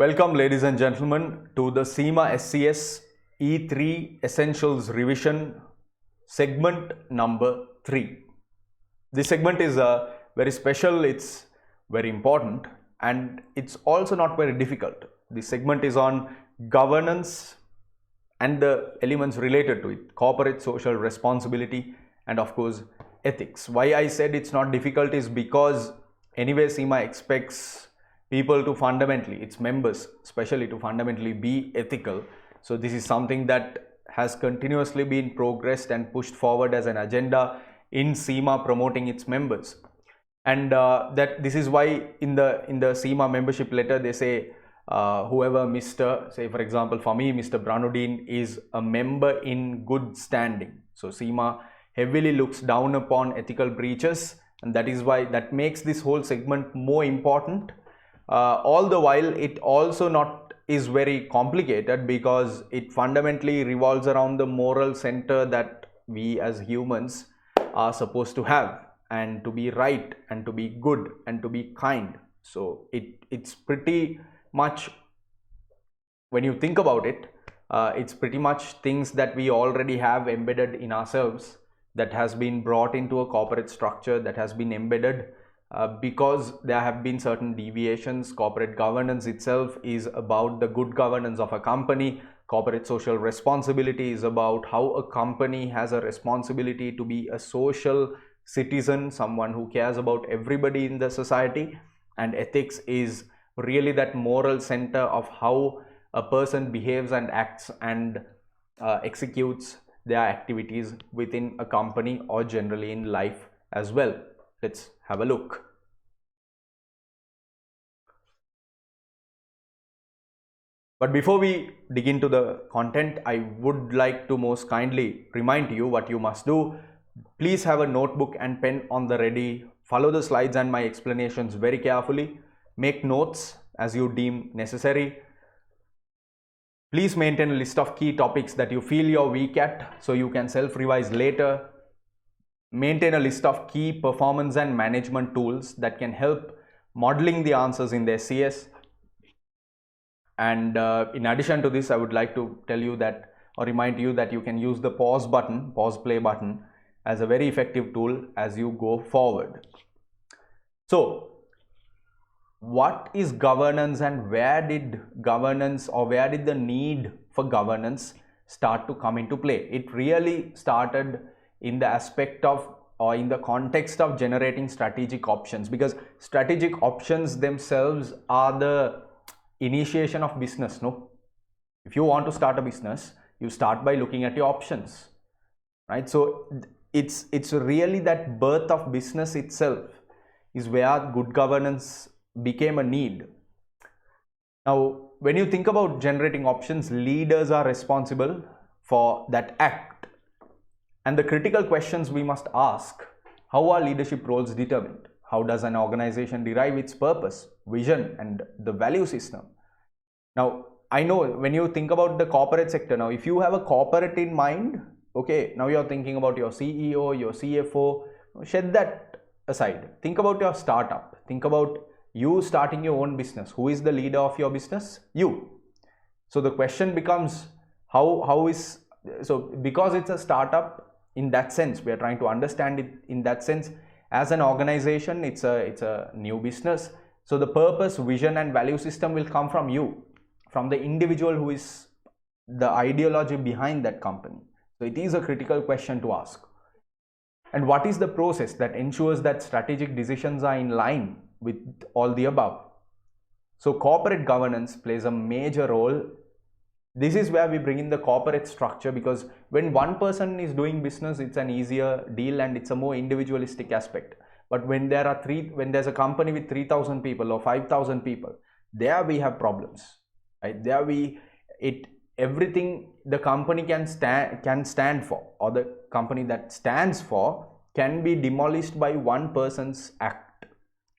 Welcome, ladies and gentlemen, to the Cima SCS E3 Essentials Revision segment number 3. This segment is very special, it's very important, and it's also not very difficult. This segment is on governance and the elements related to it: corporate social responsibility and, of course, ethics. Why I said it's not difficult is because anyway Cima expects people to fundamentally, its members especially, to fundamentally be ethical. So this is something that has continuously been progressed and pushed forward as an agenda in Cima, promoting its members. And that this is why in the Cima membership letter they say whoever Mr. say, for example, for me, Mr. Branudeen is a member in good standing. So Cima heavily looks down upon ethical breaches, and that is why that makes this whole segment more important. All the while it also not is very complicated, because it fundamentally revolves around the moral center that we as humans are supposed to have, and to be right and to be good and to be kind. So it's pretty much, when you think about it, it's pretty much things that we already have embedded in ourselves, that has been brought into a corporate structure, that has been embedded because there have been certain deviations. Corporate governance itself is about the good governance of a company. Corporate social responsibility is about how a company has a responsibility to be a social citizen, someone who cares about everybody in the society. And ethics is really that moral center of how a person behaves and acts and executes their activities within a company, or generally in life as well. Let's have a look. But before we dig into the content, I would like to most kindly remind you what you must do. Please have a notebook and pen on the ready. Follow the slides and my explanations very carefully. Make notes as you deem necessary. Please maintain a list of key topics that you feel you're weak at, so you can self-revise later. Maintain a list of key performance and management tools that can help modeling the answers in the SCS. And in addition to this, I would like to tell you that, or remind you that, you can use the pause play button, as a very effective tool as you go forward. So what is governance, and where did governance, or where did the need for governance start to come into play? It really started in the aspect of, or in the context of, generating strategic options, because strategic options themselves are the initiation of business. No, if you want to start a business, you start by looking at your options, right? So it's really that birth of business itself is where good governance became a need. Now, when you think about generating options, leaders are responsible for that act. And the critical questions we must ask: how are leadership roles determined? How does an organization derive its purpose, vision, and the value system? Now, I know when you think about the corporate sector, now if you have a corporate in mind, okay, now you're thinking about your CEO, your CFO, shed that aside. Think about your startup. Think about you starting your own business. Who is the leader of your business? You. So the question becomes, because it's a startup, in that sense, we are trying to understand it in that sense. As an organization, it's a new business. So the purpose, vision, and value system will come from you, from the individual who is the ideology behind that company. So it is a critical question to ask. And what is the process that ensures that strategic decisions are in line with all the above? So corporate governance plays a major role. This is where we bring in the corporate structure, because when one person is doing business, it's an easier deal and it's a more individualistic aspect. But when there's a company with 3,000 people or 5,000 people, there we have problems, right? There everything the company can stand for, or the company that stands for, can be demolished by one person's act.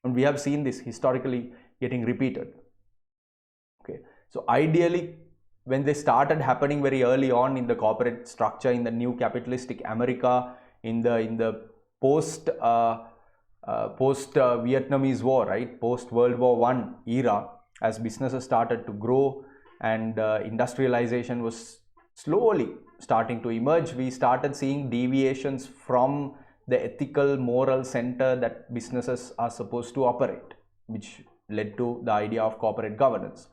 And we have seen this historically getting repeated. Okay, so ideally, when they started happening very early on in the corporate structure in the new capitalistic America, in the post Vietnamese War, right, post World War I era, as businesses started to grow and industrialization was slowly starting to emerge, we started seeing deviations from the ethical moral center that businesses are supposed to operate, which led to the idea of corporate governance.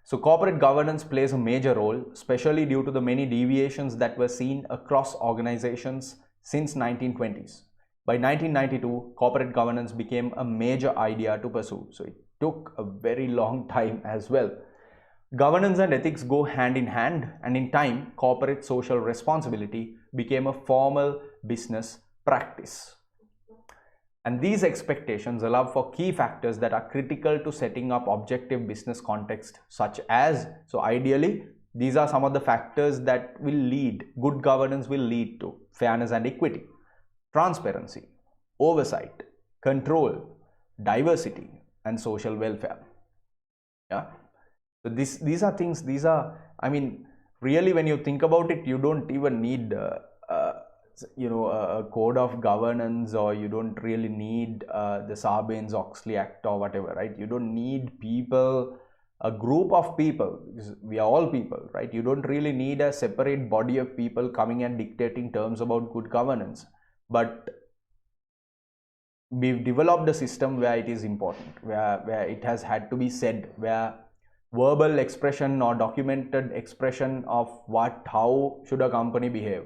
So corporate governance plays a major role, especially due to the many deviations that were seen across organizations since 1920s. By 1992, corporate governance became a major idea to pursue. So it took a very long time as well. Governance and ethics go hand in hand, and in time, corporate social responsibility became a formal business practice. And these expectations allow for key factors that are critical to setting up objective business context, such as, so ideally, these are some of the factors that will lead, good governance will lead to fairness and equity, transparency, oversight, control, diversity, and social welfare. Yeah. So these are things, I mean, really when you think about it, you don't even need a code of governance, or you don't really need the Sarbanes-Oxley Act or whatever, right? You don't need people, a group of people, because we are all people, right? You don't really need a separate body of people coming and dictating terms about good governance. But we've developed a system where it is important, where it has had to be said, where verbal expression or documented expression of how should a company behave.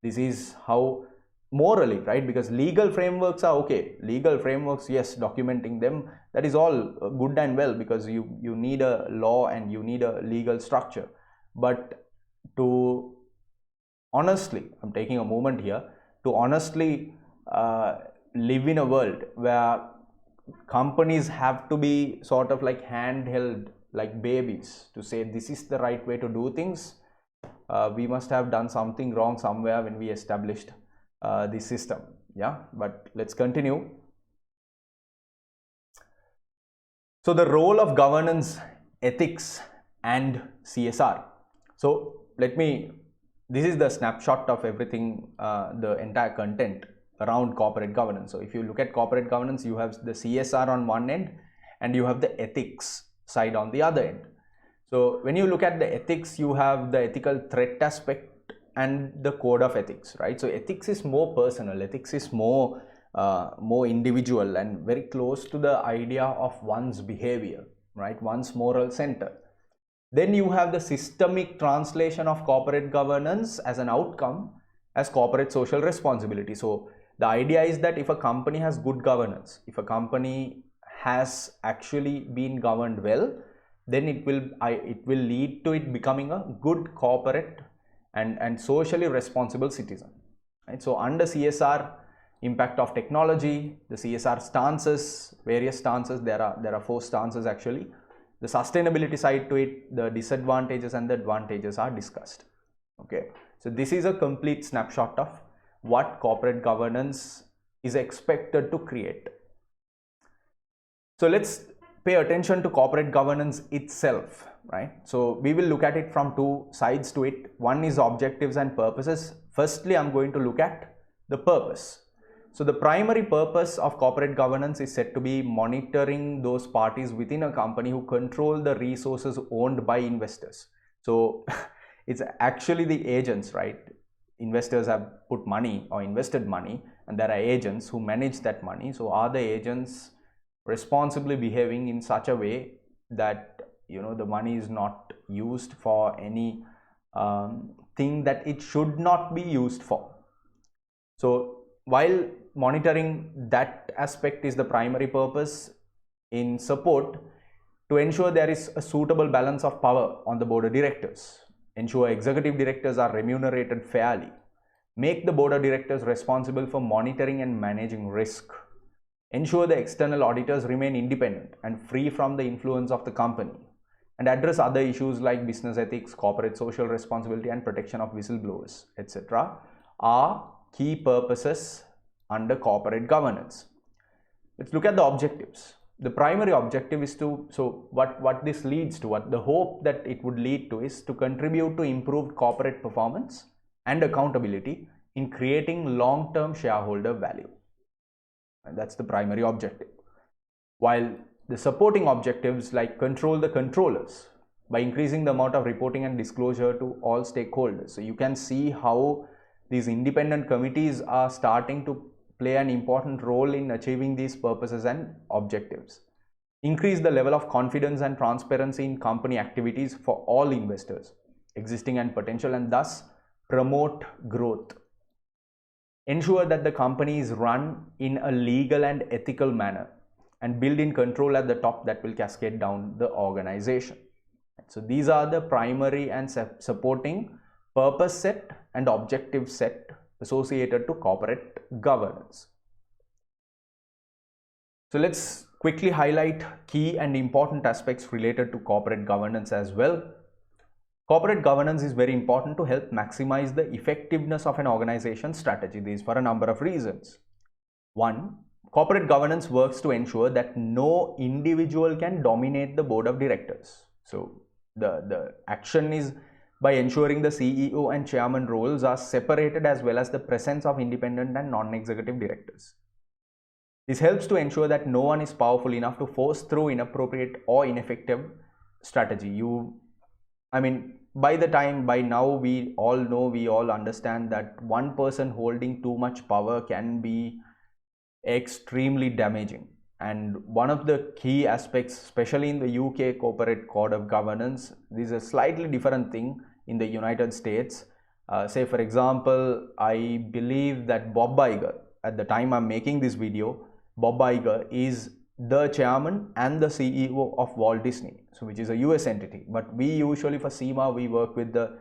This is how morally, right? Because legal frameworks are okay. Legal frameworks, yes, documenting them, that is all good and well, because you need a law and you need a legal structure. But to honestly, I'm taking a moment here, to honestly live in a world where companies have to be sort of like handheld like babies to say this is the right way to do things, we must have done something wrong somewhere when we established this system. Yeah, but let's continue. So the role of governance, ethics, and CSR. So this is the snapshot of everything, the entire content around corporate governance. So if you look at corporate governance, you have the CSR on one end and you have the ethics side on the other end. So when you look at the ethics, you have the ethical threat aspect and the code of ethics, right? So ethics is more personal, ethics is more individual and very close to the idea of one's behavior, right? One's moral center. Then you have the systemic translation of corporate governance as an outcome as corporate social responsibility. So the idea is that if a company has good governance, if a company has actually been governed well, then it will lead to it becoming a good corporate and socially responsible citizen, right? So under CSR, impact of technology, the CSR stances, various stances, there are 4 stances actually. The sustainability side to it, the disadvantages and the advantages are discussed. Okay, so this is a complete snapshot of what corporate governance is expected to create. So let's pay attention to corporate governance itself, right? So we will look at it from 2 sides to it. One is objectives and purposes. Firstly, I'm going to look at the purpose. So the primary purpose of corporate governance is said to be monitoring those parties within a company who control the resources owned by investors. So it's actually the agents, right? Investors have put money or invested money, and there are agents who manage that money. So are the agents responsibly behaving in such a way that the money is not used for any thing that it should not be used for? So while monitoring that aspect is the primary purpose, in support to ensure there is a suitable balance of power on the board of directors, ensure executive directors are remunerated fairly, make the board of directors responsible for monitoring and managing risk, ensure the external auditors remain independent and free from the influence of the company, and address other issues like business ethics, corporate social responsibility, and protection of whistleblowers, etc. are key purposes under corporate governance. Let's look at the objectives. The primary objective is what this leads to, what the hope that it would lead to is to contribute to improved corporate performance and accountability in creating long-term shareholder value. And that's the primary objective. While the supporting objectives like control the controllers by increasing the amount of reporting and disclosure to all stakeholders. So you can see how these independent committees are starting to play an important role in achieving these purposes and objectives. Increase the level of confidence and transparency in company activities for all investors, existing and potential, and thus promote growth. Ensure that the company is run in a legal and ethical manner and build in control at the top that will cascade down the organization. So these are the primary and supporting purpose set and objective set associated to corporate governance. So let's quickly highlight key and important aspects related to corporate governance as well. Corporate governance is very important to help maximize the effectiveness of an organization's strategy. This is for a number of reasons. One, corporate governance works to ensure that no individual can dominate the board of directors. So the action is by ensuring the CEO and chairman roles are separated, as well as the presence of independent and non-executive directors. This helps to ensure that no one is powerful enough to force through inappropriate or ineffective strategy. By now we all know, we all understand that one person holding too much power can be extremely damaging. And one of the key aspects, especially in the UK corporate code of governance, this is a slightly different thing in the United States. Say for example, I believe that Bob Iger, at the time I'm making this video, Bob Iger is the chairman and the CEO of Walt Disney, so which is a US entity. But we usually for Cima, we work with the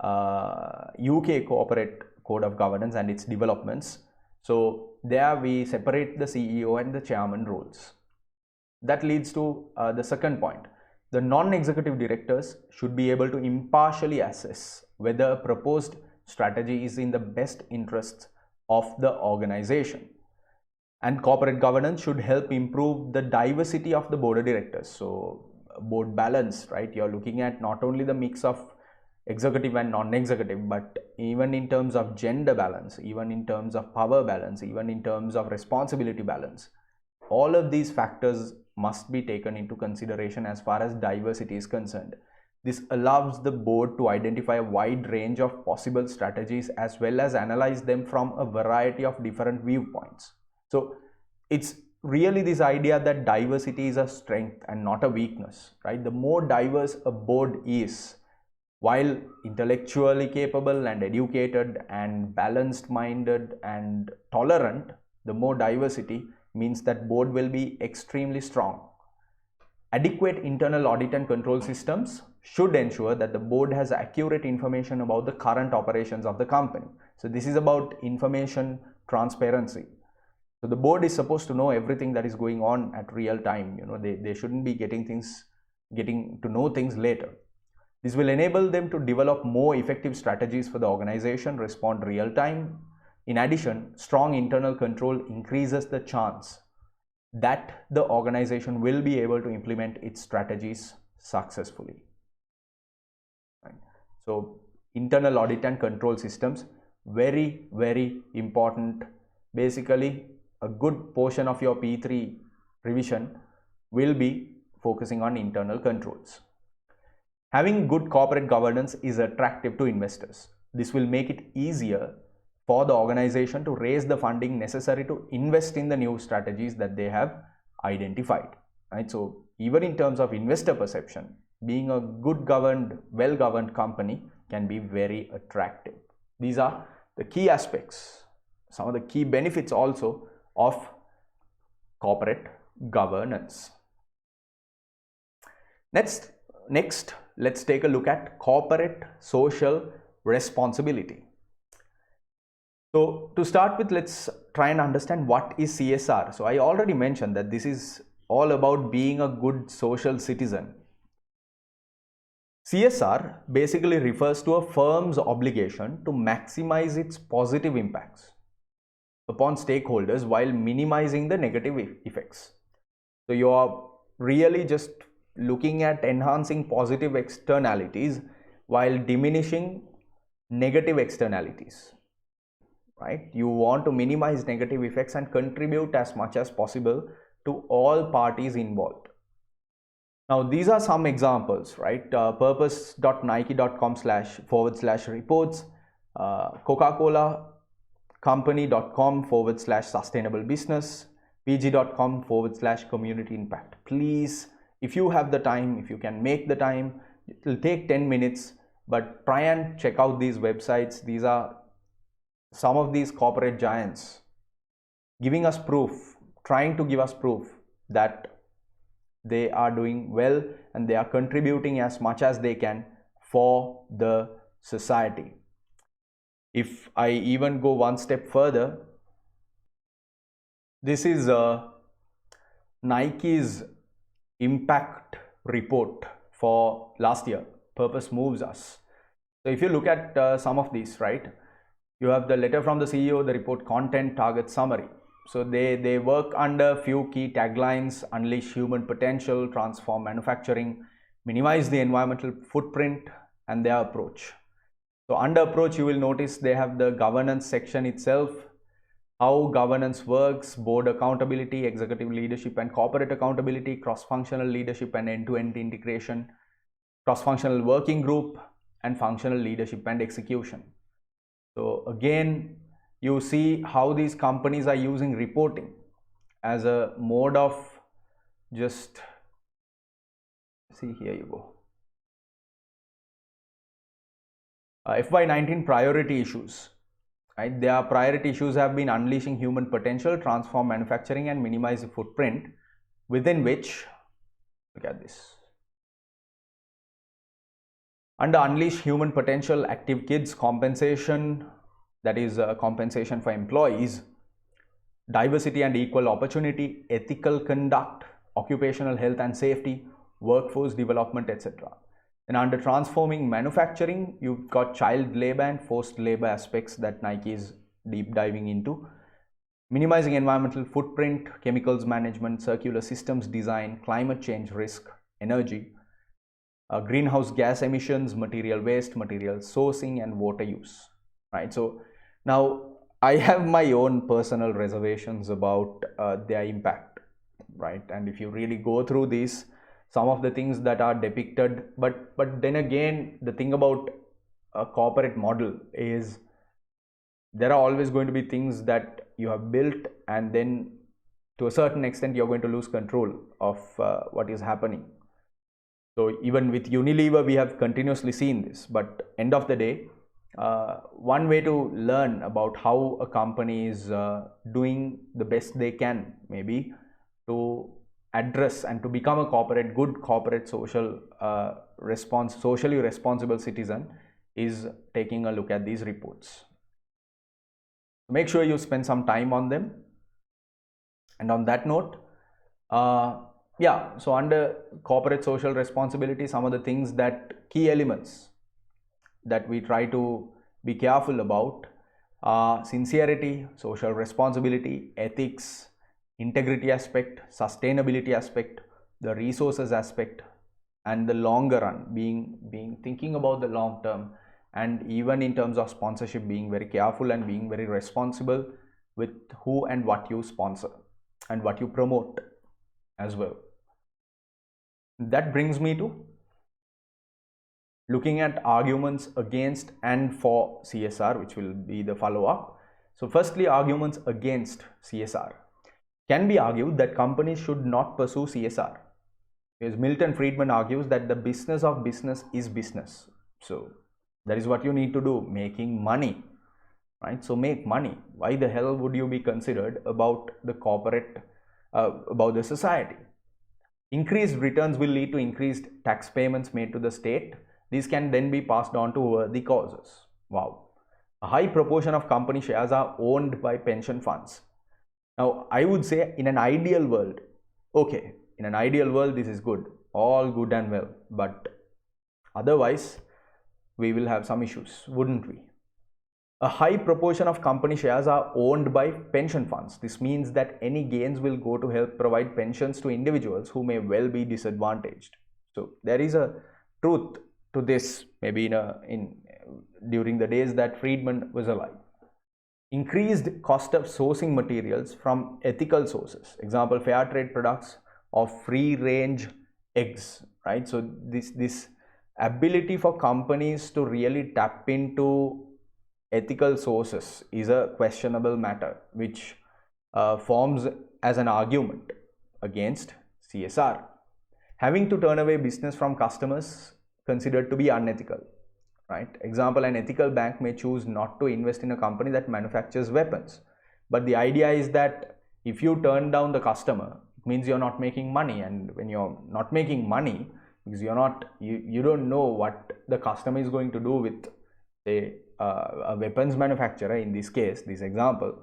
UK corporate code of governance and its developments. So there we separate the CEO and the chairman roles. That leads to the second point. The non-executive directors should be able to impartially assess whether a proposed strategy is in the best interests of the organization. And corporate governance should help improve the diversity of the board of directors. So board balance, right? You're looking at not only the mix of executive and non-executive, but even in terms of gender balance, even in terms of power balance, even in terms of responsibility balance. All of these factors must be taken into consideration as far as diversity is concerned. This allows the board to identify a wide range of possible strategies as well as analyze them from a variety of different viewpoints. So it's really this idea that diversity is a strength and not a weakness, right? The more diverse a board is, while intellectually capable and educated and balanced minded and tolerant, the more diversity means that board will be extremely strong. Adequate internal audit and control systems should ensure that the board has accurate information about the current operations of the company. So this is about information transparency. So the board is supposed to know everything that is going on at real time. They shouldn't be getting to know things later. This will enable them to develop more effective strategies for the organization, respond real time. In addition, strong internal control increases the chance that the organization will be able to implement its strategies successfully. Right. So internal audit and control systems, very, very important. Basically, a good portion of your P3 revision will be focusing on internal controls. Having good corporate governance is attractive to investors. This will make it easier for the organization to raise the funding necessary to invest in the new strategies that they have identified. Right? So even in terms of investor perception, being a good governed, well-governed company can be very attractive. These are the key aspects, some of the key benefits also of corporate governance. Next, let's take a look at corporate social responsibility. So to start with, let's try and understand what is CSR. So I already mentioned that this is all about being a good social citizen. CSR basically refers to a firm's obligation to maximize its positive impacts upon stakeholders while minimizing the negative effects. So you are really just looking at enhancing positive externalities while diminishing negative externalities, right? You want to minimize negative effects and contribute as much as possible to all parties involved. Now, these are some examples, right? Purpose.nike.com//reports, Coca-Cola company.com/sustainable business, pg.com/community impact. Please, if you have the time, if you can make the time, it will take 10 minutes, but try and check out these websites. These are some of these corporate giants giving us proof, trying to give us proof that they are doing well and they are contributing as much as they can for the society. If I even go one step further, this is Nike's impact report for last year. Purpose moves us. So if you look at some of these, right, you have the letter from the CEO, the report content, target, summary. So they work under few key taglines: unleash human potential, transform manufacturing, minimize the environmental footprint, and their approach. So under approach, you will notice they have the governance section itself, how governance works, board accountability, executive leadership and corporate accountability, cross-functional leadership and end-to-end integration, cross-functional working group, and functional leadership and execution. So again, you see how these companies are using reporting as a mode of just, see, here you go. FY19 priority issues, right? Their priority issues have been unleashing human potential, transform manufacturing and minimize the footprint, within which, look at this. Under unleash human potential, active kids, compensation, that is compensation for employees, diversity and equal opportunity, ethical conduct, occupational health and safety, workforce development, etc. And under transforming manufacturing, you've got child labor and forced labor aspects that Nike is deep diving into, minimizing environmental footprint, chemicals management, circular systems design, climate change risk, energy, greenhouse gas emissions, material waste, material sourcing, and water use, right? So now I have my own personal reservations about their impact, right? And if you really go through these, some of the things that are depicted, but then again, the thing about a corporate model is there are always going to be things that you have built, and then to a certain extent you're going to lose control of what is happening. So even with Unilever, we have continuously seen this, but end of the day, one way to learn about how a company is doing the best they can, maybe to address and to become a good corporate socially responsible citizen, is taking a look at these reports. Make sure you spend some time on them. And on that note, yeah, so under corporate social responsibility, some of the things that key elements that we try to be careful about are sincerity, social responsibility, ethics, integrity aspect, sustainability aspect, the resources aspect, and the longer run, being thinking about the long term, and even in terms of sponsorship, being very careful and being very responsible with who and what you sponsor and what you promote as well. That brings me to looking at arguments against and for CSR, which will be the follow-up. So firstly, arguments against CSR. Can be argued that companies should not pursue CSR, because Milton Friedman argues that the business of business is business. So that is what you need to do, making money, right? So make money. Why the hell would you be considered about the corporate, about the society? Increased returns will lead to increased tax payments made to the state. These can then be passed on to worthy causes. Wow. A high proportion of company shares are owned by pension funds. Now, I would say in an ideal world, okay, in an ideal world, this is good, all good and well, but otherwise, we will have some issues, wouldn't we? A high proportion of company shares are owned by pension funds. This means that any gains will go to help provide pensions to individuals who may well be disadvantaged. So there is a truth to this, maybe during the days that Friedman was alive. increased cost of sourcing materials from ethical sources. Example, fair trade products or free range eggs, right? So this ability for companies to really tap into ethical sources is a questionable matter, which forms as an argument against CSR. Having to turn away business from customers considered to be unethical, right? Example, an ethical bank may choose not to invest in a company that manufactures weapons. But the idea is that if you turn down the customer, it means you're not making money. And when you're not making money, because you don't know what the customer is going to do with, say, a weapons manufacturer, in this case, this example,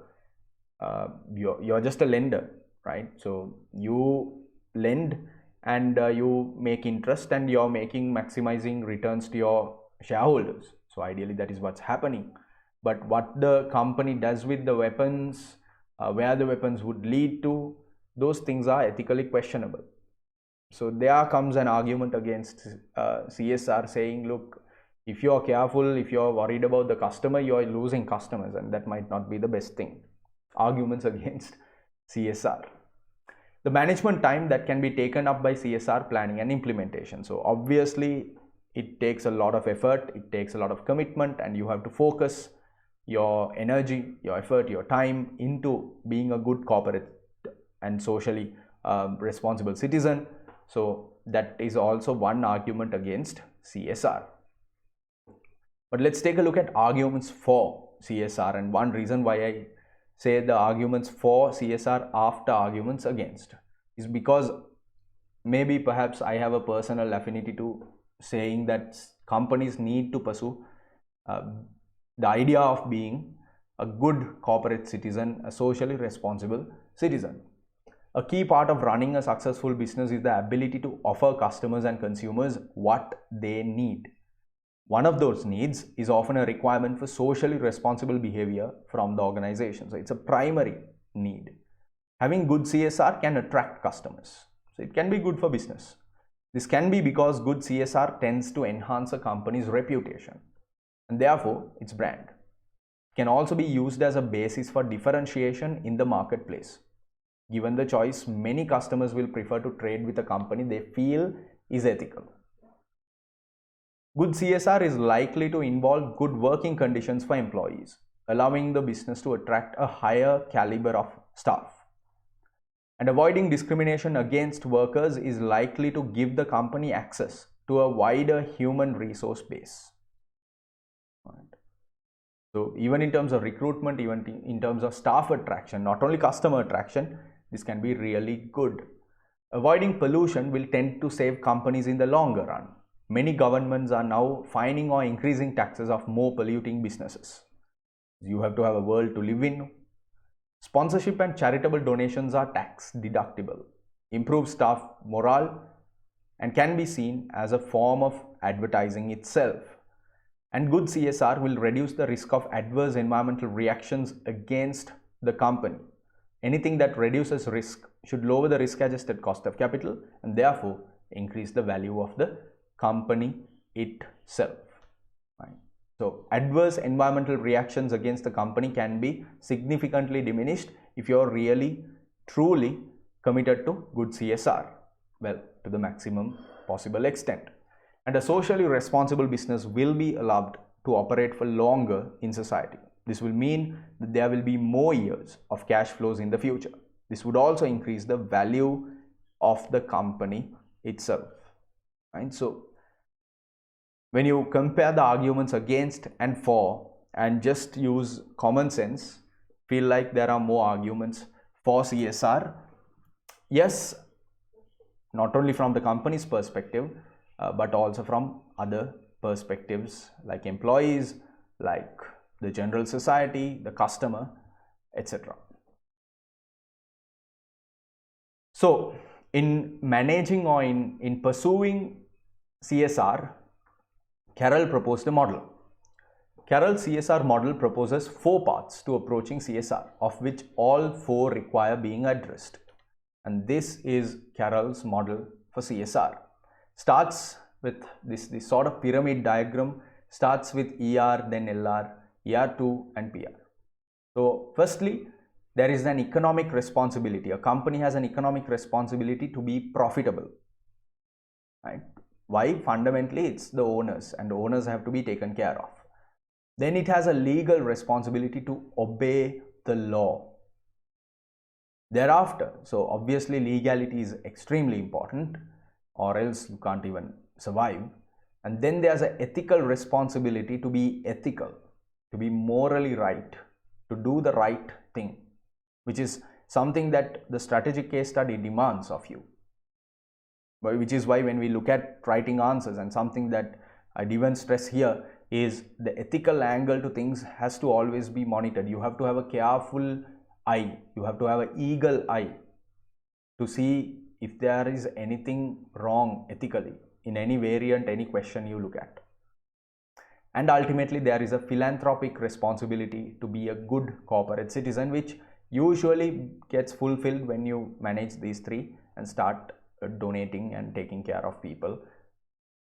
you're just a lender, right? So you lend and you make interest, and you're maximizing returns to your shareholders. So ideally that is what's happening. But what the company does with the weapons, where the weapons would lead to, those things are ethically questionable. So there comes an argument against CSR, saying, look, if you're careful, if you're worried about the customer, you're losing customers, and that might not be the best thing. Arguments against CSR. The management time that can be taken up by CSR planning and implementation. So obviously it takes a lot of effort, it takes a lot of commitment, and you have to focus your energy, your effort, your time into being a good corporate and socially responsible citizen. So that is also one argument against CSR. But let's take a look at arguments for CSR, and one reason why I say the arguments for CSR after arguments against is because maybe perhaps I have a personal affinity to saying that companies need to pursue the idea of being a good corporate citizen, a socially responsible citizen. A key part of running a successful business is the ability to offer customers and consumers what they need. One of those needs is often a requirement for socially responsible behavior from the organization. So it's a primary need. Having good CSR can attract customers. So it can be good for business. This can be because good CSR tends to enhance a company's reputation and therefore its brand. It can also be used as a basis for differentiation in the marketplace. Given the choice, many customers will prefer to trade with a company they feel is ethical. Good CSR is likely to involve good working conditions for employees, allowing the business to attract a higher caliber of staff. And avoiding discrimination against workers is likely to give the company access to a wider human resource base. So even in terms of recruitment, even in terms of staff attraction, not only customer attraction, this can be really good. Avoiding pollution will tend to save companies in the longer run. Many governments are now fining or increasing taxes of more polluting businesses. You have to have a world to live in. Sponsorship and charitable donations are tax deductible, improve staff morale, and can be seen as a form of advertising itself. And good CSR will reduce the risk of adverse environmental reactions against the company. Anything that reduces risk should lower the risk-adjusted cost of capital and therefore increase the value of the company itself. Right? So adverse environmental reactions against the company can be significantly diminished if you are really truly committed to good CSR, well, to the maximum possible extent. And a socially responsible business will be allowed to operate for longer in society. This will mean that there will be more years of cash flows in the future. This would also increase the value of the company itself. Right? So when you compare the arguments against and for and just use common sense, feel like there are more arguments for CSR. Yes, not only from the company's perspective, but also from other perspectives like employees, like the general society, the customer, etc. So in managing or in pursuing CSR, Carroll proposed a model. Carroll's CSR model proposes 4 paths to approaching CSR, of which all 4 require being addressed. And this is Carroll's model for CSR. Starts with this sort of pyramid diagram, starts with ER, then LR, ER2 and PR. So firstly, there is an economic responsibility. A company has an economic responsibility to be profitable, right? Why? Fundamentally, it's the owners, and the owners have to be taken care of. Then it has a legal responsibility to obey the law. Thereafter, so obviously legality is extremely important, or else you can't even survive. And then there's an ethical responsibility to be ethical, to be morally right, to do the right thing, which is something that the strategic case study demands of you. Which is why when we look at writing answers, and something that I'd even stress here is the ethical angle to things has to always be monitored. You have to have a careful eye, you have to have an eagle eye to see if there is anything wrong ethically in any variant, any question you look at. And ultimately, there is a philanthropic responsibility to be a good corporate citizen, which usually gets fulfilled when you manage these three and start donating and taking care of people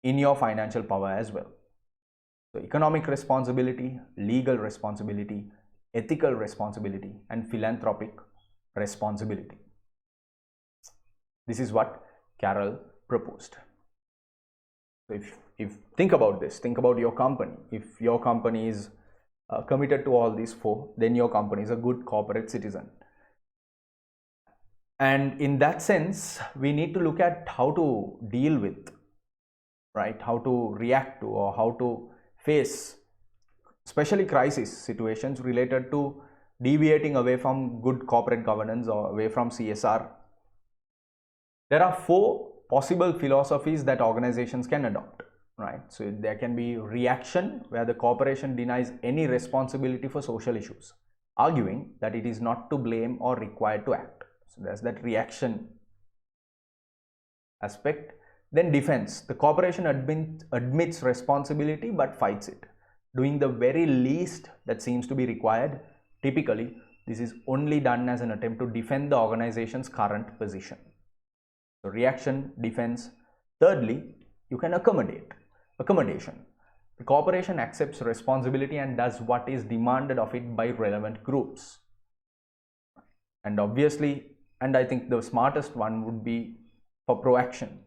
in your financial power as well. So economic responsibility, legal responsibility, ethical responsibility, and philanthropic responsibility. This is what Carroll proposed. So if think about this, think about your company. If your company is committed to all these four, then your company is a good corporate citizen. And in that sense, we need to look at how to deal with, right, how to react to, or how to face especially crisis situations related to deviating away from good corporate governance or away from CSR. There are four possible philosophies that organizations can adopt, right? So there can be reaction, where the corporation denies any responsibility for social issues, arguing that it is not to blame or required to act. So there's that reaction aspect. Then defense. The corporation admits responsibility but fights it, doing the very least that seems to be required. Typically, this is only done as an attempt to defend the organization's current position. So reaction, defense. Thirdly, you can accommodation. The corporation accepts responsibility and does what is demanded of it by relevant groups. And obviously, and I think the smartest one would be for proaction.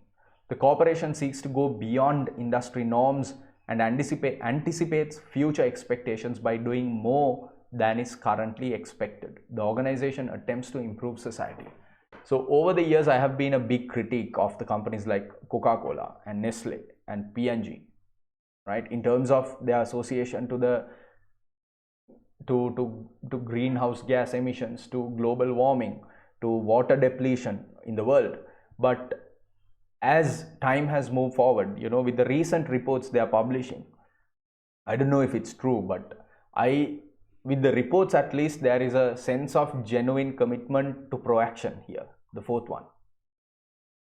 The corporation seeks to go beyond industry norms and anticipates future expectations by doing more than is currently expected. The organization attempts to improve society. So over the years, I have been a big critique of the companies like Coca-Cola and Nestle and P&G, right, in terms of their association to the to greenhouse gas emissions, to global warming, to water depletion in the world. But as time has moved forward, with the recent reports they are publishing, I don't know if it's true, but with the reports at least, there is a sense of genuine commitment to proaction here, the fourth one,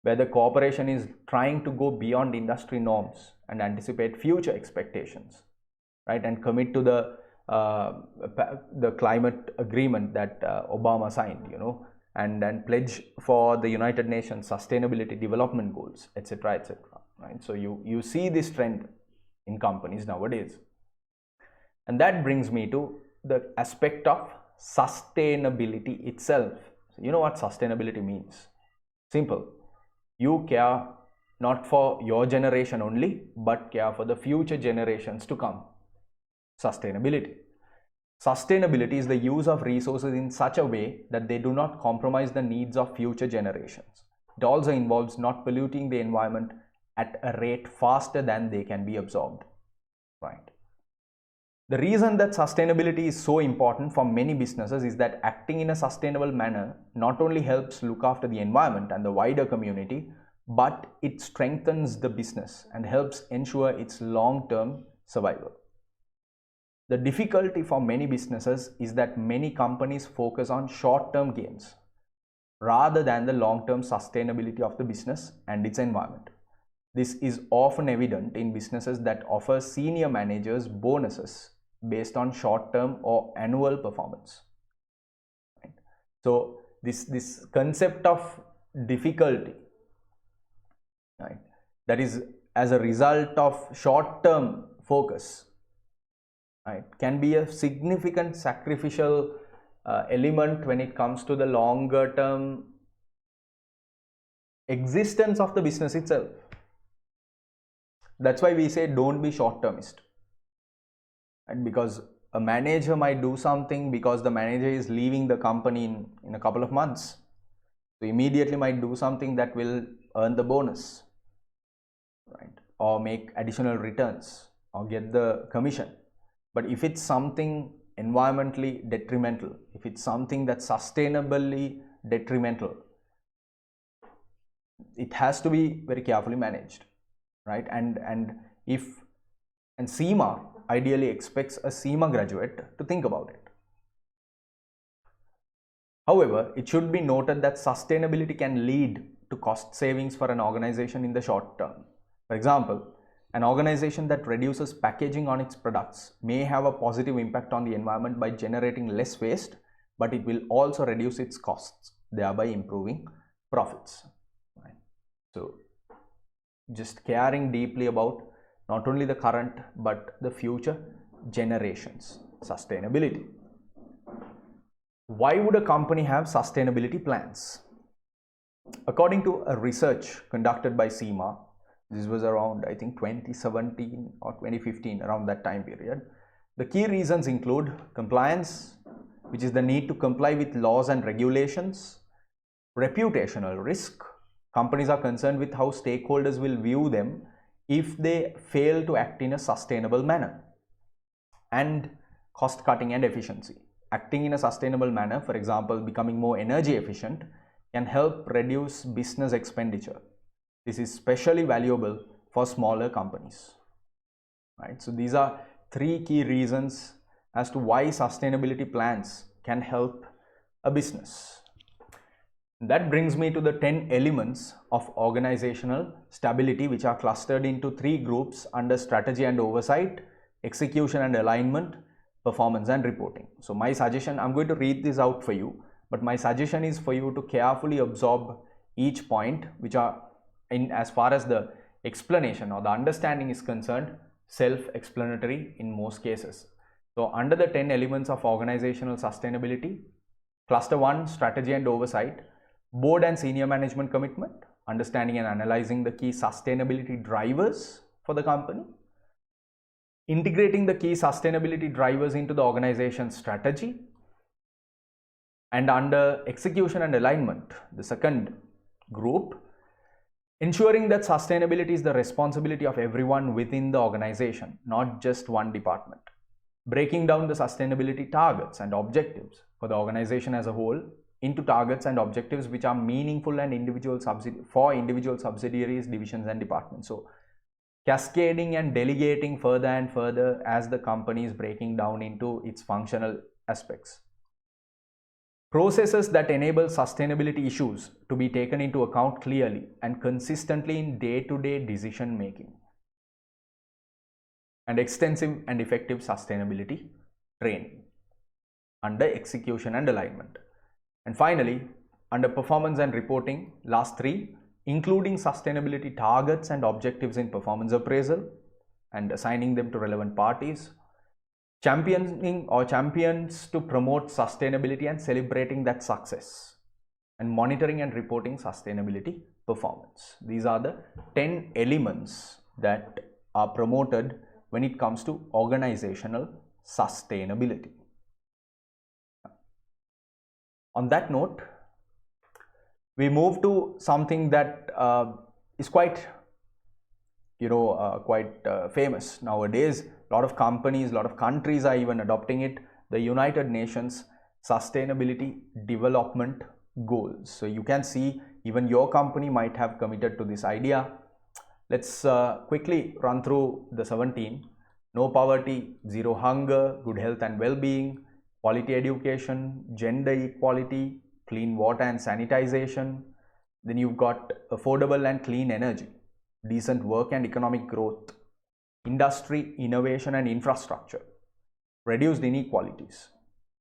where the corporation is trying to go beyond industry norms and anticipate future expectations, right, and commit to the climate agreement that Obama signed, and pledge for the United Nations Sustainability Development Goals, etc., etc. Right? So you see this trend in companies nowadays, and that brings me to the aspect of sustainability itself. So you know what sustainability means? Simple. You care not for your generation only, but care for the future generations to come. Sustainability. Sustainability is the use of resources in such a way that they do not compromise the needs of future generations. It also involves not polluting the environment at a rate faster than they can be absorbed. Right. The reason that sustainability is so important for many businesses is that acting in a sustainable manner not only helps look after the environment and the wider community, but it strengthens the business and helps ensure its long-term survival. The difficulty for many businesses is that many companies focus on short-term gains rather than the long-term sustainability of the business and its environment. This is often evident in businesses that offer senior managers bonuses based on short-term or annual performance. Right? So this concept of difficulty, right, that is as a result of short-term focus, right, can be a significant sacrificial element when it comes to the longer term existence of the business itself. That's why we say don't be short termist. And because a manager might do something because the manager is leaving the company in a couple of months. So immediately might do something that will earn the bonus, right? Or make additional returns or get the commission. But if it's something environmentally detrimental, if it's something that's sustainably detrimental, it has to be very carefully managed, right? And Cima ideally expects a Cima graduate to think about it. However, it should be noted that sustainability can lead to cost savings for an organization in the short term. For example, an organization that reduces packaging on its products may have a positive impact on the environment by generating less waste, but it will also reduce its costs, thereby improving profits. Right? So, just caring deeply about not only the current but the future generations. Sustainability. Why would a company have sustainability plans? According to a research conducted by Cima, this was around I think 2017 or 2015, around that time period, the key reasons include compliance, which is the need to comply with laws and regulations, reputational risk. Companies are concerned with how stakeholders will view them if they fail to act in a sustainable manner, and cost cutting and efficiency. Acting in a sustainable manner, for example, becoming more energy efficient, can help reduce business expenditure. This is especially valuable for smaller companies. Right? So these are three key reasons as to why sustainability plans can help a business. That brings me to the 10 elements of organizational stability, which are clustered into three groups under strategy and oversight, execution and alignment, performance and reporting. So my suggestion, I'm going to read this out for you, but my suggestion is for you to carefully absorb each point, which are, in as far as the explanation or the understanding is concerned, self-explanatory in most cases. So under the 10 elements of organizational sustainability, cluster 1, strategy and oversight, board and senior management commitment, understanding and analyzing the key sustainability drivers for the company, integrating the key sustainability drivers into the organization's strategy, and under execution and alignment, the second group, ensuring that sustainability is the responsibility of everyone within the organization, not just one department. Breaking down the sustainability targets and objectives for the organization as a whole into targets and objectives which are meaningful and for individual subsidiaries, divisions and departments. So cascading and delegating further and further as the company is breaking down into its functional aspects. Processes that enable sustainability issues to be taken into account clearly and consistently in day-to-day decision making. And extensive and effective sustainability training under execution and alignment. And finally, under performance and reporting, last three, including sustainability targets and objectives in performance appraisal and assigning them to relevant parties, championing or champions to promote sustainability and celebrating that success, and monitoring and reporting sustainability performance. These are the 10 elements that are promoted when it comes to organizational sustainability. On that note, we move to something that is quite famous nowadays. A lot of companies, a lot of countries are even adopting it. The United Nations Sustainability Development Goals. So you can see even your company might have committed to this idea. Let's quickly run through the 17. No poverty, zero hunger, good health and well-being, quality education, gender equality, clean water and sanitization. Then you've got affordable and clean energy, decent work and economic growth, industry, innovation and infrastructure, reduced inequalities,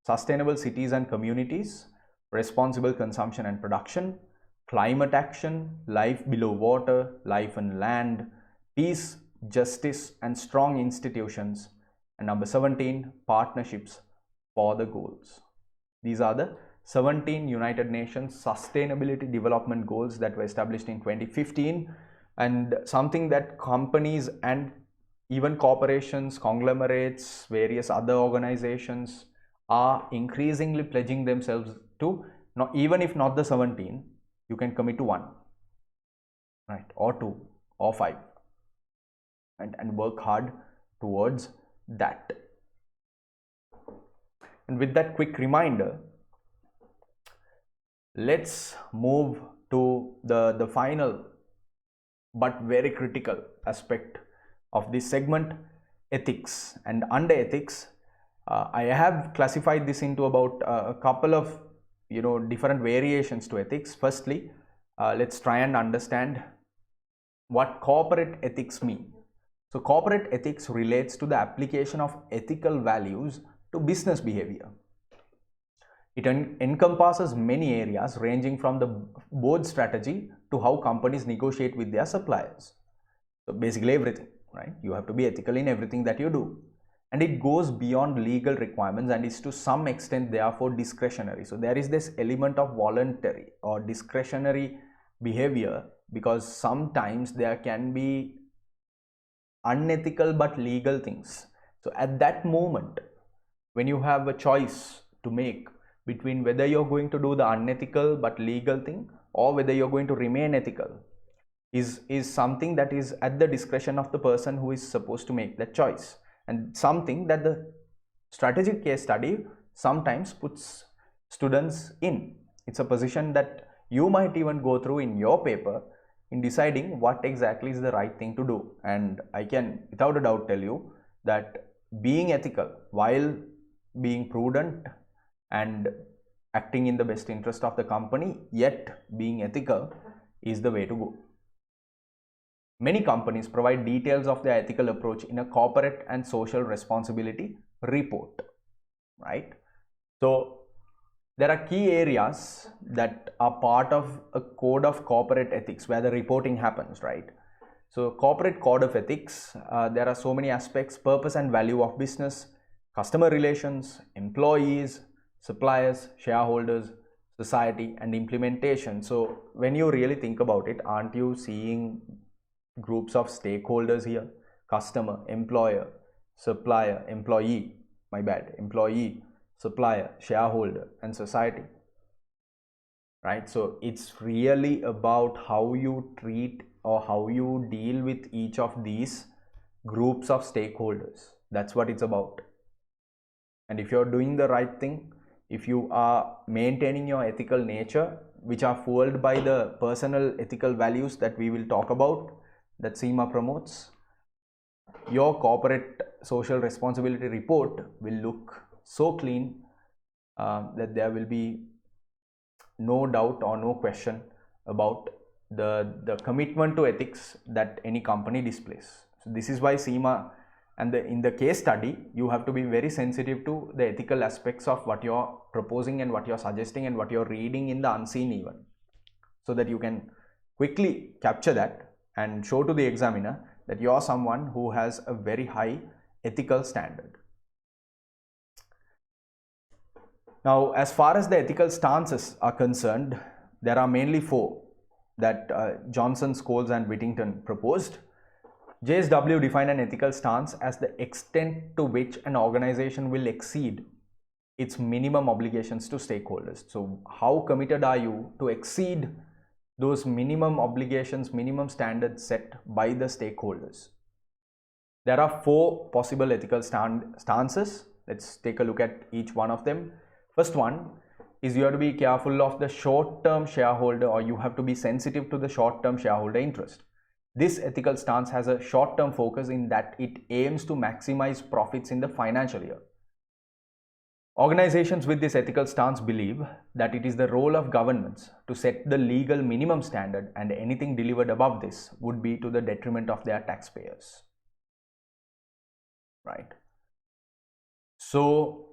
sustainable cities and communities, responsible consumption and production, climate action, life below water, life on land, peace, justice and strong institutions, and number 17, partnerships for the goals. These are the 17 United Nations Sustainability Development Goals that were established in 2015, and something that companies and even corporations, conglomerates, various other organizations are increasingly pledging themselves to. Not, even if not the 17, you can commit to one, right, or two, or five, and work hard towards that. And with that quick reminder, let's move to the final but very critical aspect of this segment, ethics. And under ethics, I have classified this into about a couple of different variations to ethics. Firstly, let's try and understand what corporate ethics mean. So corporate ethics relates to the application of ethical values to business behavior. It encompasses many areas ranging from the board strategy to how companies negotiate with their suppliers. So basically everything, right? You have to be ethical in everything that you do. And it goes beyond legal requirements and is to some extent therefore discretionary. So there is this element of voluntary or discretionary behavior, because sometimes there can be unethical but legal things. So at that moment, when you have a choice to make between whether you're going to do the unethical but legal thing or whether you're going to remain ethical, is something that is at the discretion of the person who is supposed to make that choice, and something that the strategic case study sometimes puts students in. It's a position that you might even go through in your paper in deciding what exactly is the right thing to do. And I can without a doubt tell you that being ethical while being prudent and acting in the best interest of the company, yet being ethical, is the way to go. Many companies provide details of their ethical approach in a corporate and social responsibility report, right? So there are key areas that are part of a code of corporate ethics where the reporting happens, right? So corporate code of ethics, there are so many aspects: purpose and value of business, customer relations, employees, suppliers, shareholders, society, and implementation. So when you really think about it, aren't you seeing groups of stakeholders here? Customer, employer, supplier, employee, employee, supplier, shareholder, and society, right? So it's really about how you treat or how you deal with each of these groups of stakeholders. That's what it's about. And if you're doing the right thing, if you are maintaining your ethical nature, which are fueled by the personal ethical values that we will talk about, that Cima promotes, your corporate social responsibility report will look so clean that there will be no doubt or no question about the commitment to ethics that any company displays. So this is why Cima, and in the case study, you have to be very sensitive to the ethical aspects of what you're proposing and what you're suggesting and what you're reading in the unseen even, so that you can quickly capture that and show to the examiner that you're someone who has a very high ethical standard. Now, as far as the ethical stances are concerned, there are mainly four that Johnson, Scholes, and Whittington proposed. JSW defined an ethical stance as the extent to which an organization will exceed its minimum obligations to stakeholders. So how committed are you to exceed those minimum obligations, minimum standards set by the stakeholders? There are four possible ethical stances. Let's take a look at each one of them. First one is you have to be careful of the short-term shareholder, or you have to be sensitive to the short-term shareholder interest. This ethical stance has a short-term focus in that it aims to maximize profits in the financial year. Organizations with this ethical stance believe that it is the role of governments to set the legal minimum standard, and anything delivered above this would be to the detriment of their taxpayers. Right? So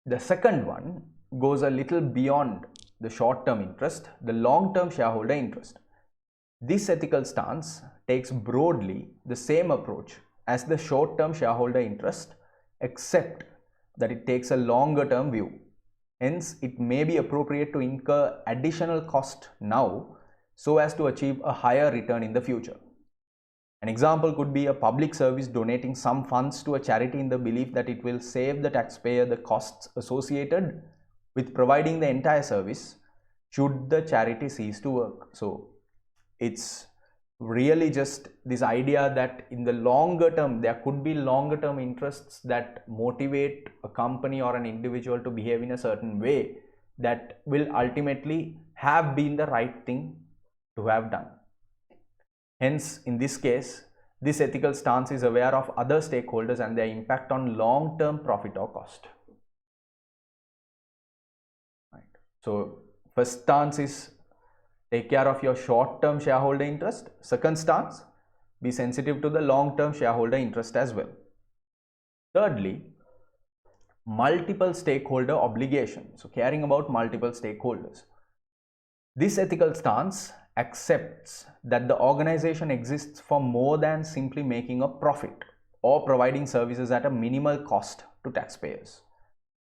the second one goes a little beyond the short-term interest, the long-term shareholder interest. This ethical stance takes broadly the same approach as the short-term shareholder interest, except that it takes a longer-term view. Hence, it may be appropriate to incur additional cost now so as to achieve a higher return in the future. An example could be a public service donating some funds to a charity in the belief that it will save the taxpayer the costs associated with providing the entire service should the charity cease to work. So it's really just this idea that in the longer term there could be longer term interests that motivate a company or an individual to behave in a certain way that will ultimately have been the right thing to have done. Hence, in this case, this ethical stance is aware of other stakeholders and their impact on long-term profit or cost. Right. So, first stance is take care of your short-term shareholder interest. Second stance, be sensitive to the long-term shareholder interest as well. Thirdly, multiple stakeholder obligation. So, caring about multiple stakeholders. This ethical stance accepts that the organization exists for more than simply making a profit or providing services at a minimal cost to taxpayers.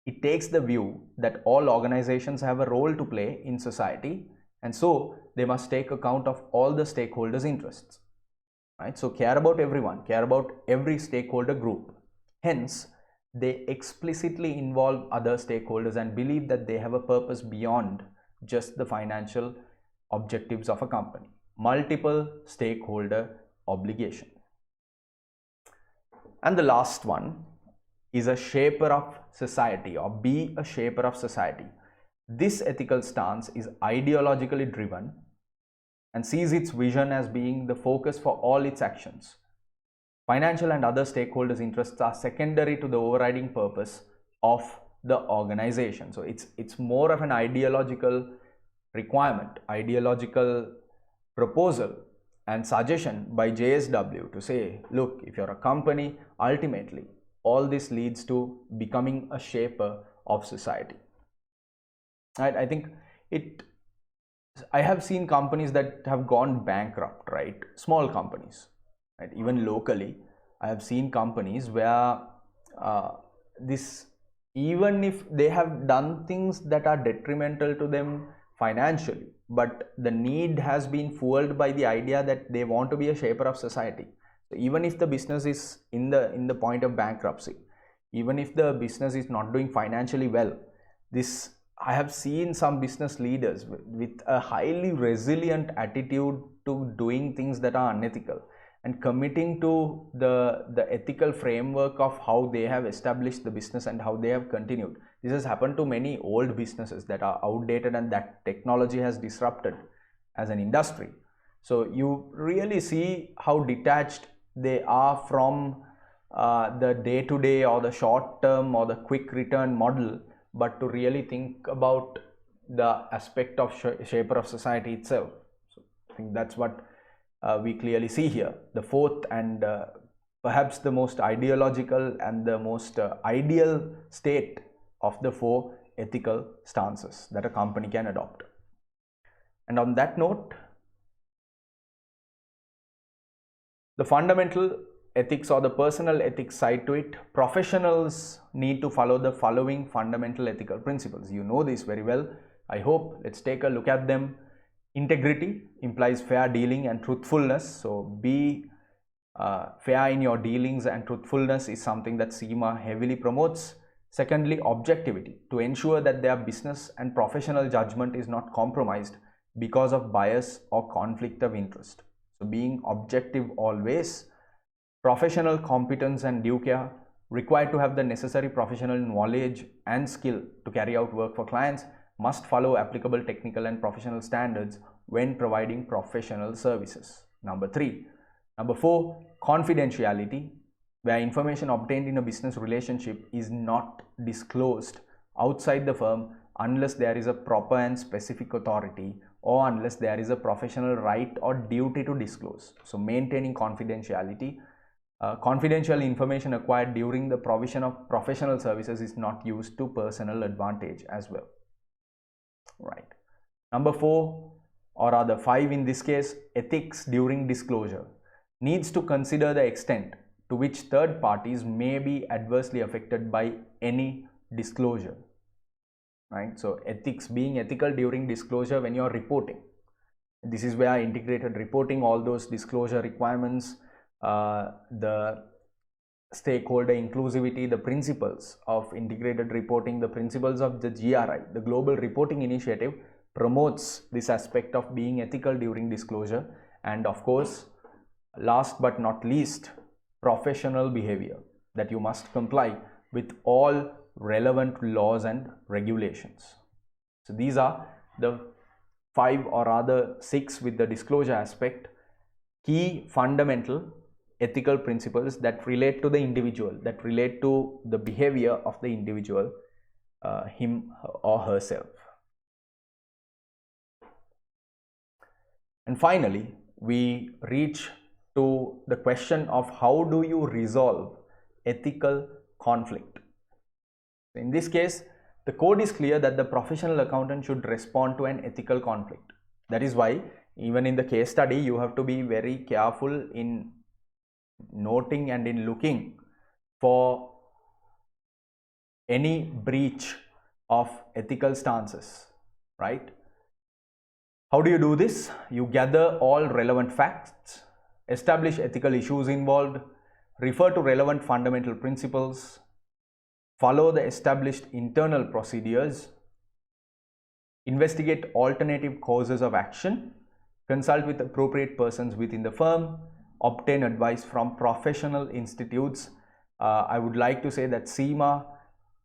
It takes the view that all organizations have a role to play in society, and so they must take account of all the stakeholders' interests. Right? So care about everyone, care about every stakeholder group. Hence, they explicitly involve other stakeholders and believe that they have a purpose beyond just the financial objectives of a company. Multiple stakeholder obligation. And the last one is a shaper of society, or be a shaper of society. This ethical stance is ideologically driven and sees its vision as being the focus for all its actions. Financial and other stakeholders' interests are secondary to the overriding purpose of the organization. So it's more of an ideological requirement, ideological proposal and suggestion by JSW to say, look, if you're a company, ultimately all this leads to becoming a shaper of society. Right? I think I have seen companies that have gone bankrupt, right? Small companies, right? Even locally, I have seen companies where even if they have done things that are detrimental to them financially, but the need has been fueled by the idea that they want to be a shaper of society. So even if the business is in the point of bankruptcy, even if the business is not doing financially well, I have seen some business leaders with a highly resilient attitude to doing things that are unethical and committing to the ethical framework of how they have established the business and how they have continued. This has happened to many old businesses that are outdated and that technology has disrupted as an industry. So you really see how detached they are from the day-to-day or the short-term or the quick return model, but to really think about the aspect of shaper of society itself. So I think that's what we clearly see here. The fourth and perhaps the most ideological and the most ideal state of the four ethical stances that a company can adopt. And on that note, the fundamental ethics or the personal ethics side to it, professionals need to follow the following fundamental ethical principles. You know this very well, I hope. Let's take a look at them. Integrity implies fair dealing and truthfulness. So be fair in your dealings, and truthfulness is something that Cima heavily promotes. Secondly, objectivity, to ensure that their business and professional judgment is not compromised because of bias or conflict of interest. So being objective always. Professional competence and due care, required to have the necessary professional knowledge and skill to carry out work for clients, must follow applicable technical and professional standards when providing professional services. Number 4, confidentiality, where information obtained in a business relationship is not disclosed outside the firm unless there is a proper and specific authority or unless there is a professional right or duty to disclose. So maintaining confidentiality. Confidential information acquired during the provision of professional services is not used to personal advantage as well. Right. Number 4, or rather 5 in this case, ethics during disclosure, needs to consider the extent to which third parties may be adversely affected by any disclosure. right? So ethics, being ethical during disclosure when you're reporting. This is where integrated reporting, all those disclosure requirements, the stakeholder inclusivity, the principles of integrated reporting, the principles of the GRI, the Global Reporting Initiative, promotes this aspect of being ethical during disclosure. And of course, last but not least, professional behavior, that you must comply with all relevant laws and regulations. So these are the 5 or rather 6 with the disclosure aspect, key fundamental ethical principles that relate to the individual, that relate to the behavior of the individual, him or herself. And finally, we reach to the question of how do you resolve ethical conflict. In this case, the code is clear that the professional accountant should respond to an ethical conflict. That is why even in the case study, you have to be very careful in noting and in looking for any breach of ethical stances, right? How do you do this? You gather all relevant facts, establish ethical issues involved, refer to relevant fundamental principles, follow the established internal procedures, investigate alternative courses of action, consult with appropriate persons within the firm, obtain advice from professional institutes. I would like to say that Cima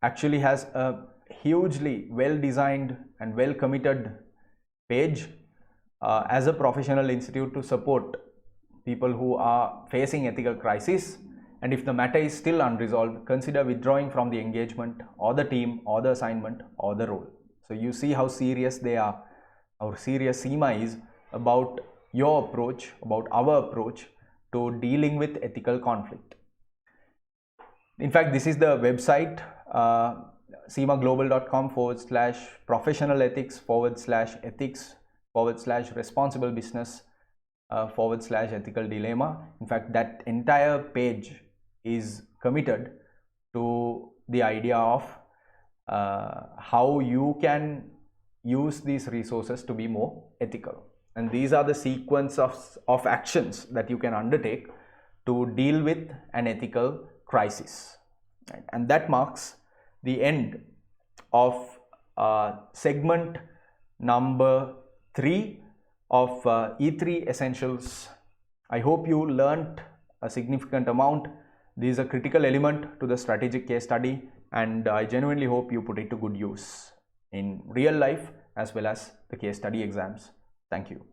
actually has a hugely well designed and well committed page as a professional institute to support people who are facing ethical crisis. And if the matter is still unresolved, consider withdrawing from the engagement or the team or the assignment or the role. So you see how serious they are, how serious Cima is about your approach, about our approach to dealing with ethical conflict. In fact, this is the website, cimaglobal.com/professional ethics/ethics/responsible business /ethical dilemma. In fact, that entire page is committed to the idea of how you can use these resources to be more ethical. And these are the sequence of actions that you can undertake to deal with an ethical crisis. Right? And that marks the end of segment number 3 of E3 Essentials. I hope you learnt a significant amount. This is a critical element to the strategic case study, and I genuinely hope you put it to good use in real life as well as the case study exams. Thank you.